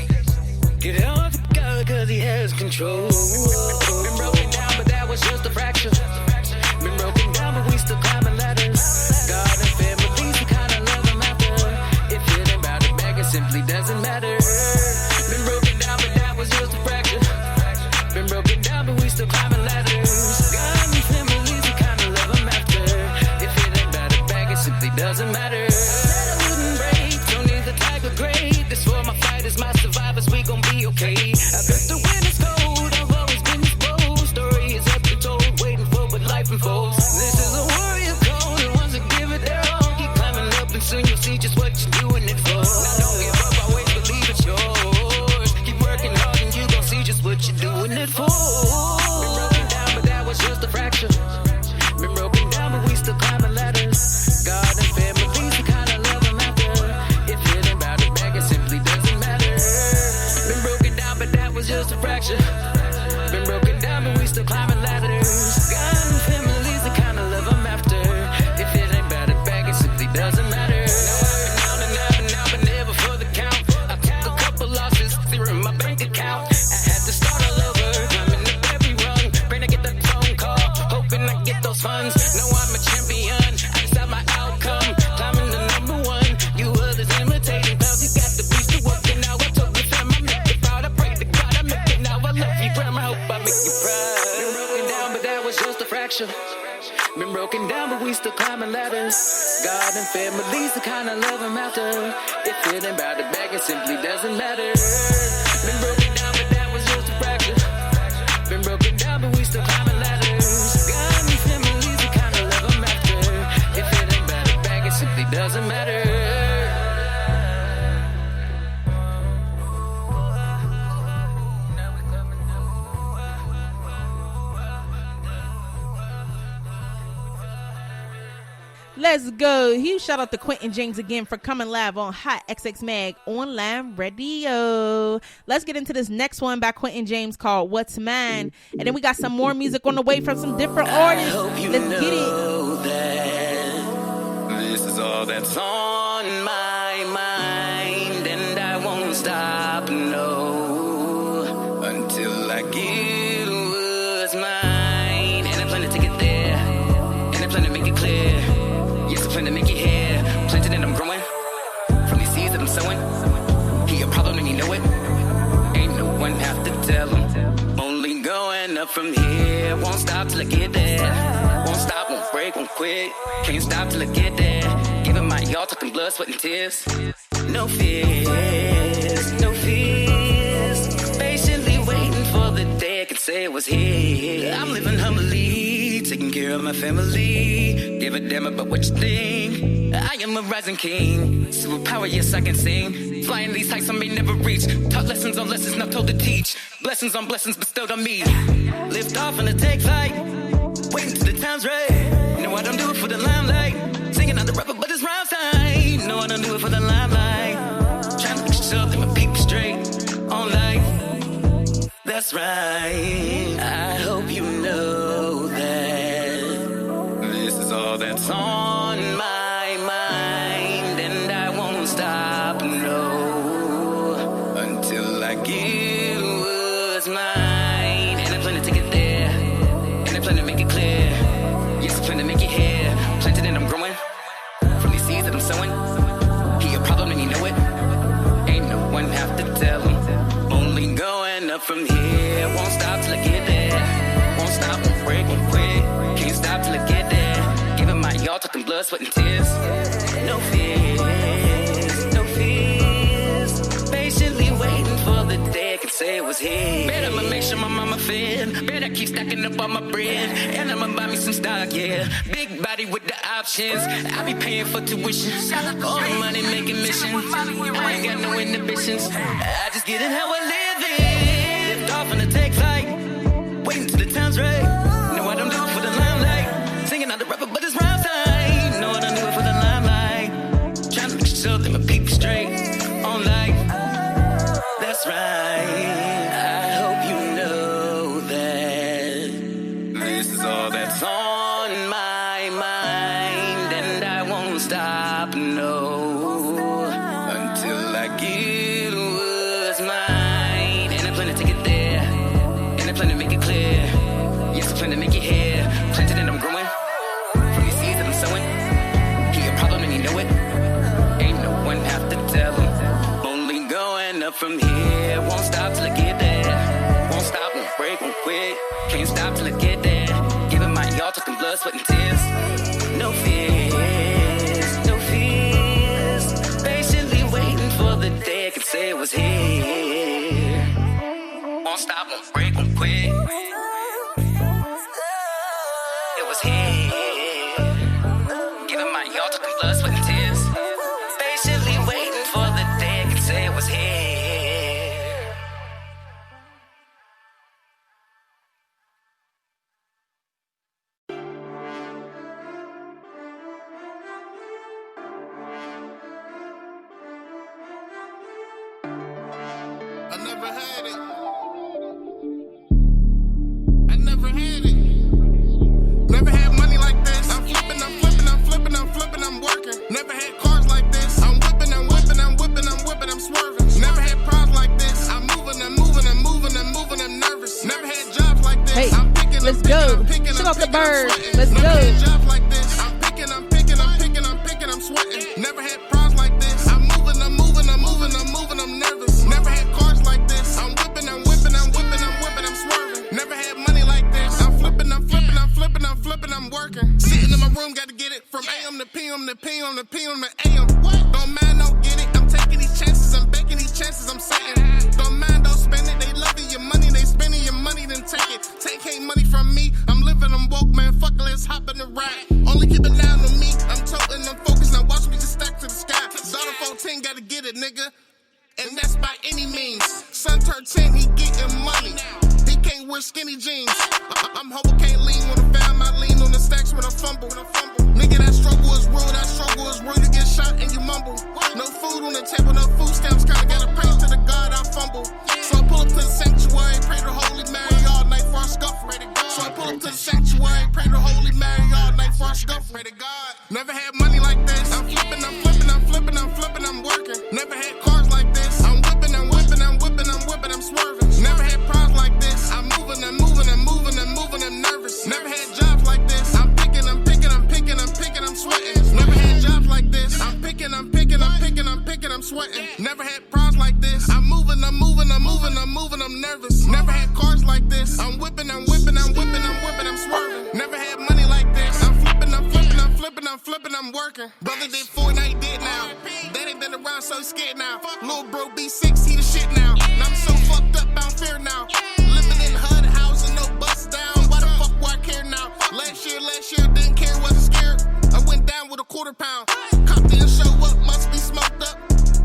Get it on to God, cause he has control. Been broken down, but that was just a fracture. Now don't give up, always believe it's yours. Keep working hard and you gon' see just what you're doing it for. Been broken down, but that was just a fraction. Been broken down, but we still climbing ladders. God and family's the kind of love I'm after. If it ain't about the bag, it simply doesn't matter. Been broken down, but that was just a fraction. Been broken down, but we still climbing ladders. God and family's the kind of love I'm after. If it ain't about the bag, it simply doesn't matter. Now I've been out and out, but never for the count. I took a couple losses, zero in my bank account. I had to start all over, climbing up every rung. Praying to get that phone call, hoping I get those funds. No, I'm a champion, I just have my outcome. Climbing the number one, you others imitating clouds. You got the beast to work it now. I told the fam I make it proud. I pray to God I make it now. I love you, grandma, hope I make you proud. Been broken down, but that was just a fraction. Been broken down, but we still climbing ladders. God and family's the kind of love I'm after. If it ain't about the bag, it simply doesn't matter. Been broken down, but that was just a fraction. Been broken down, but we still climbing ladders. God and family's the kind of love I'm after. If it ain't about the bag, it simply doesn't matter. Let's go. Huge shout out to Quentin James again for coming live on Hot XX Mag Online Radio. Let's get into this next one by Quentin James called What's Mine. And then we got some more music on the way from some different artists. Let's get it. That this is all that's on my mind, and I won't stop, no, until I get what's mine. And I plan to take it there, and I plan to make it clear. Yes, I plan to make it here, planted and I'm growing from these seeds that I'm sowing. He a problem and you know it. Ain't no one have to tell him. Only going up from here. Won't stop till I get there. Won't stop, won't break, won't quit. Can't stop till I get there. Giving my all, talking blood, sweat and tears. No fears, no fears. Patiently waiting for the day I can say it was here. I'm living humbly, taking care of my family. Give a damn about what you think. I am a rising king. Superpower, yes, I can sing. Flying these heights I may never reach. Taught lessons on lessons not told to teach. Blessings on blessings bestowed on me. Lift off and take flight. Waiting till the time's right. No, I don't do it for the limelight. Singing out the rapper, but it's rhyme time. No, I don't do it for the limelight. Trying to make sure that my people straight on life. That's right. I hope you know that this is all that's on my mind, and I won't stop, no, until I get what's mine. And I plan to take it there, and I plan to make it clear. Yes, I plan to make it here, planted and I'm growing from these seeds that I'm sowing. He a problem and you know it. Ain't no one have to tell him. Only going up from here. Won't stop till I get there. Won't stop, won't break, won't quit. Can't stop till I get there. Giving my all, talking blood, sweat and tears. No fears, no fears. Patiently waiting for the day I can say it was here. Bet I'ma make sure my mama fed. Bet I keep stacking up all my bread. And I'ma buy me some stock, yeah. Big body with the options. I be paying for tuition. All the money making missions. I ain't got no inhibitions. I just get it how I live it. Lift off and I take flight. Waiting till the time's right. No, I don't do it for the limelight. Singing out the rapper, but it's rhyme time. No, I don't do it for the limelight. Trying to make sure that my people straight on life. That's right. I hope you know that this is all that's on my mind, and I won't stop, no, until I get what's mine. And I plan to take it there, and I plan to make it clear. Yes, I plan to make it here, planted and I'm growing from these seeds that I'm sowing. He a problem and you know it. Ain't no one have to tell him. Only going up from here. Won't stop till I get there. Won't stop, won't break, won't quit. Can't stop till I get there. Giving my all, talking blood, sweat and tears. No fears, no fears. Patiently waiting for the day I can say it was here. Won't stop, won't break, won't quit. It was here. Giving my all, talking blood, sweat and tears. Patiently waiting for the never had it. I never had it. Never had money like this. I'm flipping, I'm flipping, I'm flipping, I'm flipping, I'm working. Never had cars like this. I'm whipping, I'm whipping, I'm whipping, I'm whipping, I'm swerving. Never had problems like this. I'm moving, I'm moving, I'm moving, I'm moving, I'm nervous. Never had jobs like this. Hey, I'm picking, let's I'm picking, go. I'm picking, Shut I'm off the picking, I'm bird. sweating. Let's Never go. had jobs like this. I'm picking, I'm picking, I'm picking, I'm picking, I'm sweating. Never had problems like this. I'm moving, I'm moving, I'm moving, I'm moving, I'm nervous. Never had cars like this. I'm whipping, I'm whipping, I'm whipping, I'm whipping, I'm swerving. Never had money like this. I'm flipping, I'm flipping, I'm flipping, I'm flipping, I'm working. Sitting in my room, got to get it from AM to PM to PM to PM to AM. Don't mind, don't get it. I'm taking these chances, I'm baking these chances, I'm setting. Don't mind, don't spend it. They loving your money, they spending your money, then take it. Take hate money from me. I'm living, I'm woke, man. Fuck it, let's hop in the ride. Only keep it down on me. I'm toting, I'm focused. Now watch me just stack to the sky. Daughter 14, gotta get it, nigga. And that's by any means. Son turned 10, he getting money. He can't wear skinny jeans. I'm hoping can't lean on the fam. I lean on the stacks when I fumble. Nigga, that struggle is real. That struggle is real. You get shot and you mumble. No food on the table, no food stamps. Kinda gotta pray to the God I fumble. So I pull up to the sanctuary, pray to Holy Mary all night for I scuffle. So I pull up to the sanctuary, pray to Holy Mary all night for I scuffle. Pray to God. Never had money like this. I'm flipping, I'm flipping, I'm flipping, I'm flipping, I'm working. Never had cars like this. I'm whipping, I'm whipping, I'm whipping, I'm whipping, I'm swerving. Never had problems like this. I'm moving, I'm moving, I'm moving, I'm moving, I'm nervous. Never had jobs like this. I'm picking, I'm picking, I'm picking, I'm picking, I'm sweating. Never had jobs like this. I'm picking, I'm picking, I'm picking, I'm picking, I'm sweating. Never had problems like this. I'm moving, I'm moving, I'm moving, I'm moving, I'm nervous. Never had cars like this. I'm whipping, I'm whipping, I'm whipping, I'm whipping, I'm swerving. Never had money like this. I'm flipping, I'm flipping, I'm flipping, I'm flipping, I'm working. Brother did 4, now he did now. That ain't been around, so he scared now. Little bro B6, he the shit now. And I'm so fucked up, I don't fear now. Living in HUD housing, no bust down. Why the fuck would I care now? Last year, didn't care, wasn't scared. I went down with a £quarter. Cop didn't show up, must be smoked up.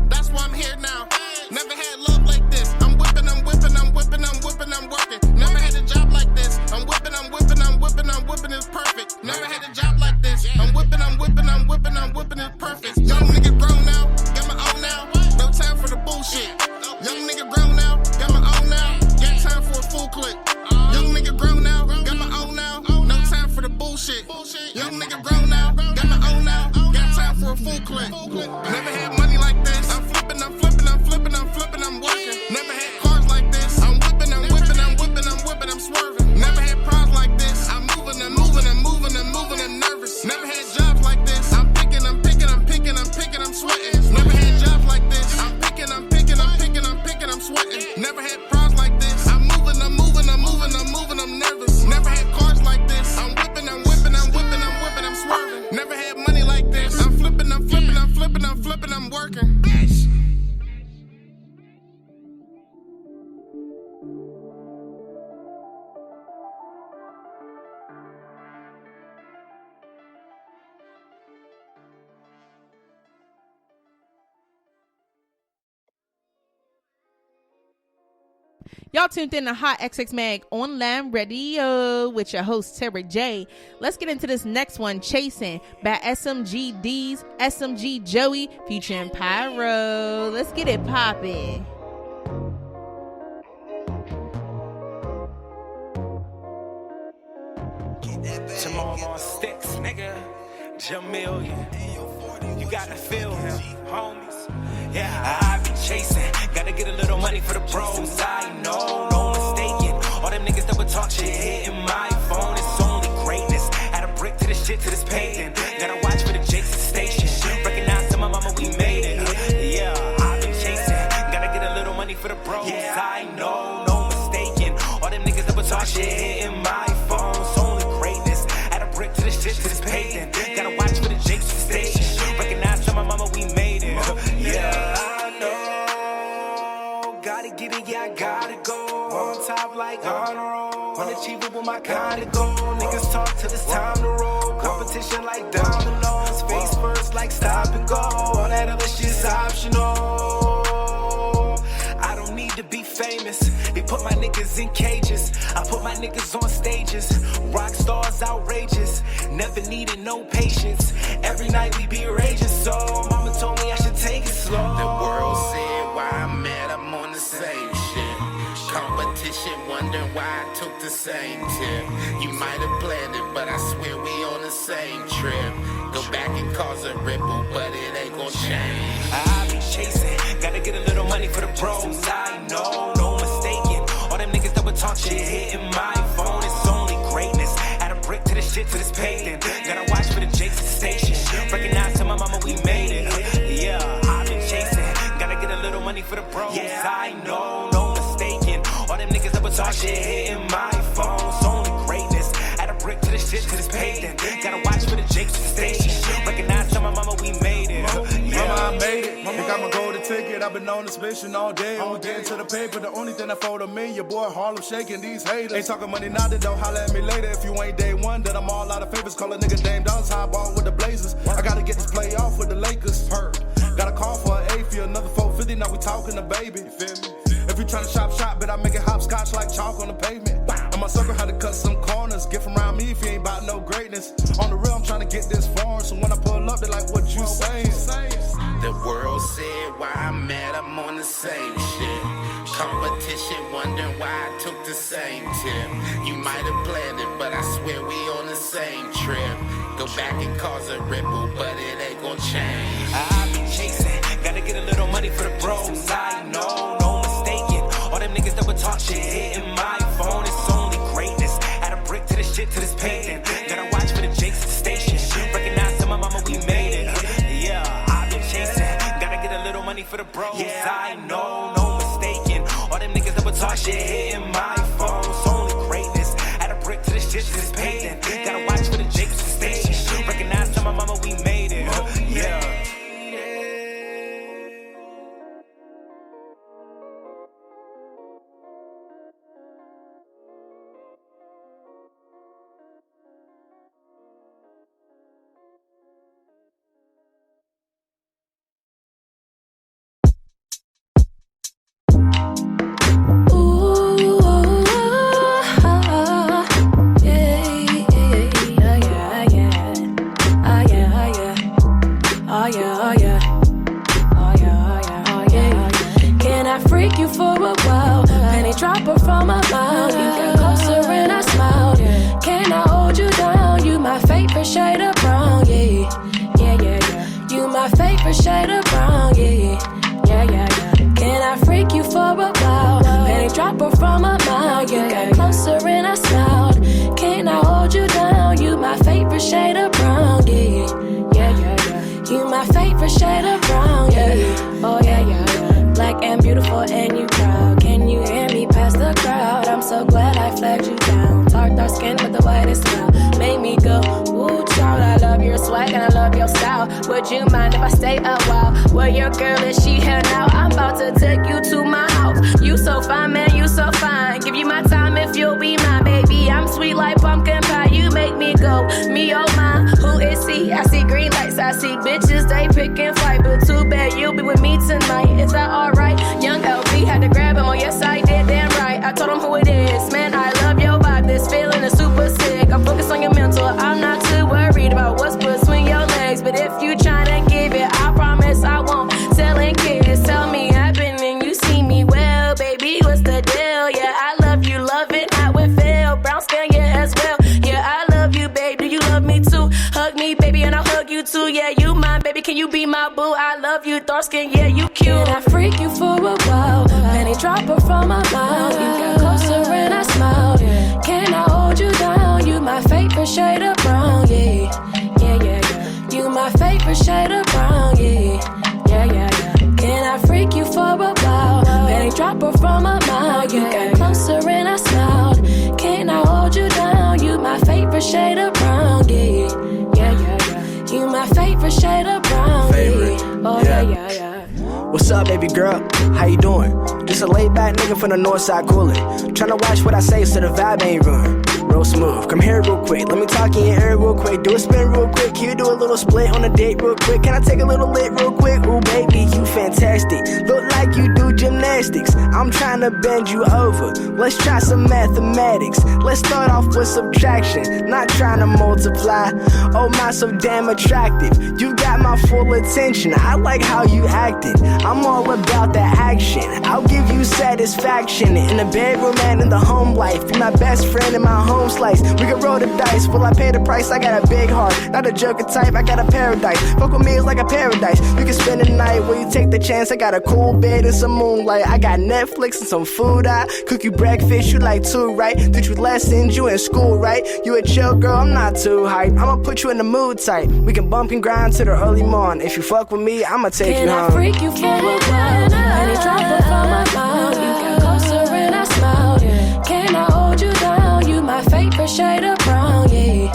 That's why I'm here now. Never had love like this. I'm whipping, I'm whipping, I'm whipping, I'm whipping, I'm working. Never had a job like this. I'm whipping, I'm whipping, I'm whipping, I'm whipping, it's perfect. Never had a job like this. I'm whipping, I'm whipping, I'm whipping, I'm whipping, it's perfect. Young nigga grown now, got my own now. No time for the bullshit. Young nigga grown now, got my own now. Got time for a full clip. Young nigga grown now, got my own now. No time for the bullshit. Young nigga grown now, got my own now. Got time for a full clip. Never had money like this. I'm flipping, I'm flipping, I'm flipping, I'm flipping, I'm working. Never had cars like this. I'm whipping, I'm whipping, I'm whipping, I'm whipping, I'm swerving. Never had problems like this. I'm moving, I'm moving, I'm moving, I'm moving, I'm nervous. Never had jobs like this. I'm picking, I'm picking, I'm picking, I'm picking, I'm sweating. Never had jobs like this. I'm picking, I'm picking, I'm picking, I'm picking, I'm sweating. Never had problems like this. I'm moving, I'm moving, I'm moving, I'm moving, I'm nervous. Never had cars like this. I'm whipping, I'm whipping, I'm whipping, I'm whipping, I'm swerving. Never had money like this. I'm flipping, I'm flipping, I'm flipping, I'm flipping, I'm working. Y'all tuned in to Hot XX Mag Online Radio with your host, Terry J. Let's get into this next one, Chasing by SMG D's, SMG Joey featuring Pyro. Let's get it poppin'. Jamal on sticks, nigga. Jamilian. You gotta feel him, homies. Yeah, I be chasing. Gotta get a little money for the bros. I know, no mistaken. All them niggas that would talk shit hitting my phone. It's only greatness. Add a brick to this shit, to this paving. Gotta watch for the Jason station. Recognize to my mama, we made it. Yeah, I been chasing. Gotta get a little money for the bros. Yeah, I know, no mistaken. All them niggas that would talk shit hitting my phone. It's only greatness. Add a brick to this shit, to this paving. Gotta watch for the Jason station. Recognize to my mama, we made it. Yeah, I know. Gotta get it, yeah, I gotta go. On top like honor roll. Unachievable, my kind of goal. Niggas talk till it's time to roll. Competition like dominoes. Face first like stop and go. All that other shit's optional. I don't need to be famous. They put my niggas in cages. I put my niggas on stages. Rock stars outrageous. Never needed no patience. Every night we be raging. So mama told me I should take it slow. The world said why I'm mad, I'm on the same shit. Competition, wondering why I took the same tip. You might have planned it, but I swear we on the same trip. Go back and cause a ripple, but it ain't gon' change. I be chasing, gotta get a little money for the bros. I know, no mistaking. All them niggas that would talk shit hitting my phone. It's only greatness. Add a brick to the shit to this pavement. Gotta watch for the Jakes at the station. Recognize to my mama we made it. Yeah, I've been chasing, gotta get a little money for the bros. Yeah, I know, no mistaking. All them niggas that would talk shit hitting my phone. It's only greatness. Add a brick to the shit to this pavement. Gotta watch for the Jakes at the station. Recognize to my mama we made it. Yeah. Mama, I made it. Mama got my golden ticket. I've been on this mission all day. We getting to the paper. The only thing that fold on me, your boy Harlem shaking these haters. Ain't talking money now, they don't holler at me later. If you ain't day one, then I'm all out of favors. Call a nigga Dame Dollars, high ball with the Blazers. I gotta get this play off with the Lakers. Got a call for an 8 for another 450. Now we talking to baby. You feel me? If you tryna shop, but I make it hopscotch like chalk on the pavement. And my circle had to cut some corners. Get from around me if you ain't about no greatness. On the real, I'm tryna get this foreign. So when I pull up, they like, what you saying? The world said why I'm mad, I'm on the same shit. Competition, wondering why I took the same tip. You might have planned it, but I swear we on the same trip. Go back and cause a ripple, but it ain't gon' change. I be chasing, gotta get a little money for the bros. I know, no mistaking. All them niggas that would talk shit hitting my phone. It's only greatness. Add a brick to the shit to this pavement. Gotta watch for the Jakes at the station. Recognize to my mama we made it. Yeah, I've been chasing, gotta get a little money for the bros. Yeah, I know, no mistaking. All them niggas that would talk shit hitting my phone. It's only greatness. Add a brick to the shit to this pavement. Gotta watch for the Jakes at the station. Recognize to my mama we made it. Yeah. Would you mind if I stay a while? Where your girl is, she here now. I'm about to take you to my house. You so fine, man, you so fine. Give you my time if you'll be my baby. I'm sweet like pumpkin pie. You make me go, me oh my. Who is he? I see green lights, I see bitches, they picking fight. But too bad you'll be with me tonight. Is that alright? Young LB had to grab him. Oh yes, I did, damn right. I told him who it is. Man, I love your vibe. This feeling is super sick. I'm focused on your mental. I'm not too worried about what's between your legs. But if you tryna give it, I promise I won't. Telling kids, tell me happening. You see me well, baby, what's the deal? Yeah, I love you, love it, how it feel. Brown skin, yeah, as well. Yeah, I love you, babe. Do you love me too? Hug me, baby, and I'll hug you too. Yeah, you mine, baby, can you be my boo? I love you, dark skin, yeah, you cute. And I freak you for a while. Penny dropper from my mouth. You got closer and I smiled. Can I hold you down? You my favorite shade of brown, yeah. Yeah, yeah, yeah. You my favorite shade of brown, yeah. Yeah, yeah, yeah. Can I freak you for a while? Penny dropper from my mouth. You got closer and I smiled. Can I hold you down? You my favorite shade of brown, yeah. Yeah, yeah, yeah. You my favorite shade of brown, yeah. Oh, yeah, yeah, yeah. What's up, baby girl? How you doing? Just a laid back nigga from the north side coolin'. Tryna watch what I say so the vibe ain't ruined. Real smooth, come here real quick. Let me talk in your ear real quick. Do a spin real quick. Can you do a little split on a date real quick? Can I take a little lit real quick? Ooh, baby, you fantastic. Look like you do gymnastics. I'm tryna bend you over. Let's try some mathematics. Let's start off with subtraction, not tryna multiply. Oh my, so damn attractive. You got my full attention. I like how you acting. I'm all about that action. I'll give you satisfaction in the bedroom and in the home life. Be my best friend in my home slice. We can roll the dice. Will I pay the price? I got a big heart, not a joker type. I got a paradise. Fuck with me is like a paradise. You can spend the night where you take the chance. I got a cool bed and some moonlight. I got Netflix and some food. I cook you breakfast. You like too, right? Teach you lessons. You in school, right? You a chill girl. I'm not too hype. I'ma put you in the mood tight. We can bump and grind to the early morn. If you fuck with me, I'ma take you home. Can I freak you for a while? And it drop it from my mouth. You got closer and I smiled. Can I hold you down? You my favorite shade of brown, yeah.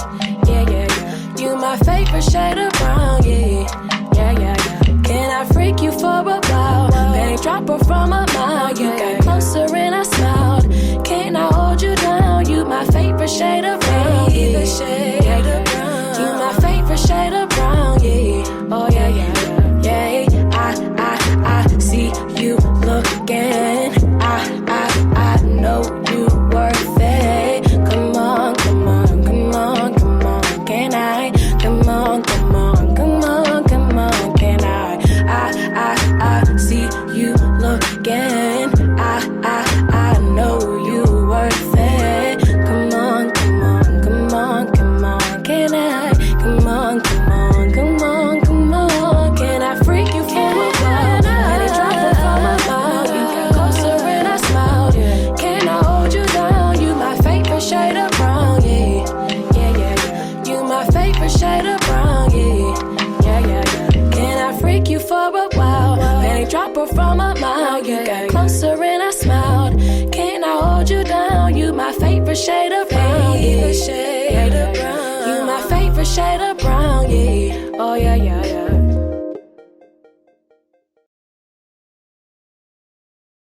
Yeah, yeah, yeah. You my favorite shade of brown, yeah. Yeah, yeah, yeah. Can I freak you for a while? Bang, drop her from my mouth. You got closer and I smiled. Can I hold you down? You my favorite shade of brown, yeah. Shade of brown. You my favorite shade of brown, yeah. Oh, yeah, yeah, yeah. I see you looking. I know you worth it. Come on, come on, come on, come on. Can I? Come on, come on, come on, come on. Can I see you looking. I know you worth it. Come on, come on, come on, come on. Can I? Come on, come on, come on, come on. Can I freak you for a while? And it drop it from my mouth. You got closer and I smiled. Can I hold you down? You my favorite shade of brown, yeah. Yeah, yeah, yeah. You my favorite shade of brown, yeah. Yeah, yeah, yeah. Can I freak you for a while? And it drop it from my mouth. You got closer and I smiled. Can I hold you down? You my favorite shade of brown, yeah. Shade of brown. You my favorite shade of brown, yeah. Oh, yeah, yeah, yeah.